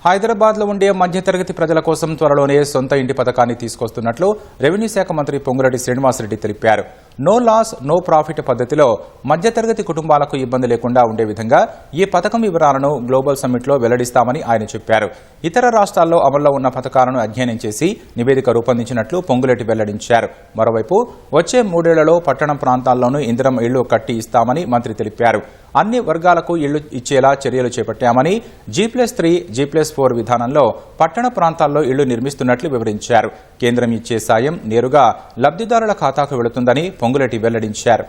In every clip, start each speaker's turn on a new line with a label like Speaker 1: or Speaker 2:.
Speaker 1: హైదరాబాద్ లో ఉండే మధ్యతరగతి ప్రజల కోసం త్వరలోనే సొంత ఇంటి పథకాన్ని తీసుకొస్తున్నట్లు రెవెన్యూ శాఖ మంత్రి పొంగులేటి శ్రీనివాసరెడ్డి తెలిపారు. నో లాస్ నో ప్రాఫిట్ పద్ధతిలో మధ్యతరగతి కుటుంబాలకు ఇబ్బంది లేకుండా ఉండే విధంగా ఈ పథకం వివరాలను గ్లోబల్ సమ్మిట్ లో వెల్లడిస్తామని ఆయన చెప్పారు. ఇతర రాష్ట్రాల్లో అమల్లో ఉన్న పథకాలను అధ్యయనం చేసి నివేదిక రూపొందించినట్లు పొంగులేటి వెల్లడించారు. మరోవైపు వచ్చే 3 ఏళ్లలో పట్టణ ప్రాంతాల్లోనూ ఇందిరమ్మ ఇళ్లు కట్టి ఇస్తామని మంత్రి తెలిపారు. అన్ని వర్గాలకు ఇళ్లు ఇచ్చేలా చర్యలు చేపట్టామని G+3, G+4 విధానంలో పట్టణ ప్రాంతాల్లో ఇళ్లు నిర్మిస్తున్నట్లు వివరించారు. కేంద్రం ఇచ్చే సాయం నేరుగా లబ్ధిదారుల ఖాతాకు వెళుతుందని పొంగులేటి వెల్లడించారు.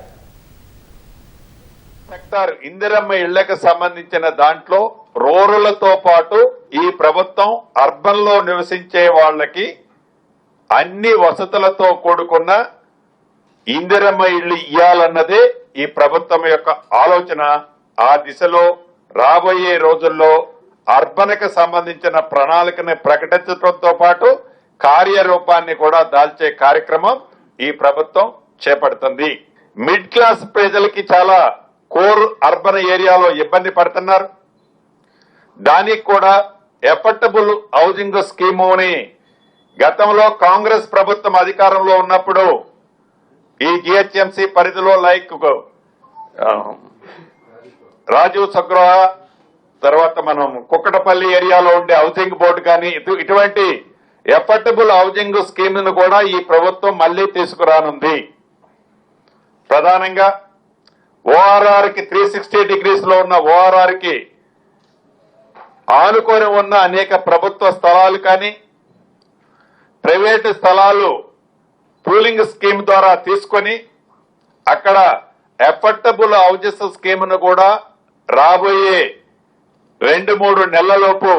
Speaker 2: ఇందిరమ్మ ఇళ్లకు సంబంధించిన దాంట్లో రూరల్తో పాటు ఈ ప్రభుత్వం అర్బన్ లో నివసించే వాళ్ళకి అన్ని వసతులతో కూడుకున్న ఇందిరమ్మ ఇళ్లు ఇయ్యాలన్నదే ఈ ప్రభుత్వం యొక్క ఆలోచన. ఆ దిశలో రాబోయే రోజుల్లో అర్బన్కు సంబంధించిన ప్రణాళికని ప్రకటించడంతో పాటు కార్యరూపాన్ని కూడా దాల్చే కార్యక్రమం ఈ ప్రభుత్వం చేపడుతుంది. మిడ్ క్లాస్ ప్రజలకి చాలా కోర్ అర్బన్ ఏరియాలో ఇబ్బంది పడుతున్నారు. దానికి కూడా ఎఫర్డబుల్ హౌసింగ్ స్కీముని గతంలో కాంగ్రెస్ ప్రభుత్వం అధికారంలో ఉన్నప్పుడు ఈ GHMC పరిధిలో లైక్ రాజీవ్ సగ్రహ తర్వాత మనం కుక్కటపల్లి ఏరియాలో ఉండే హౌసింగ్ బోర్డు కానీ ఇటువంటి ఎఫర్డబుల్ హౌసింగ్ స్కీమ్ ను కూడా ఈ ప్రభుత్వం మళ్లీ తీసుకురానుంది. ప్రధానంగా ORR కి 360 డిగ్రీస్ లో ఉన్న ORR కి ఆనుకొని ఉన్న అనేక ప్రభుత్వ స్థలాలు కానీ ప్రైవేటు స్థలాలు పూలింగ్ స్కీమ్ ద్వారా తీసుకొని అక్కడ ఎఫర్డబుల్ హౌజెస్ స్కీమ్ ను కూడా రాబోయే 2-3 నెలలలోపు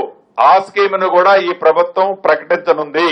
Speaker 2: ఆ స్కీమ్ ను కూడా ఈ ప్రభుత్వం ప్రకటించనుంది.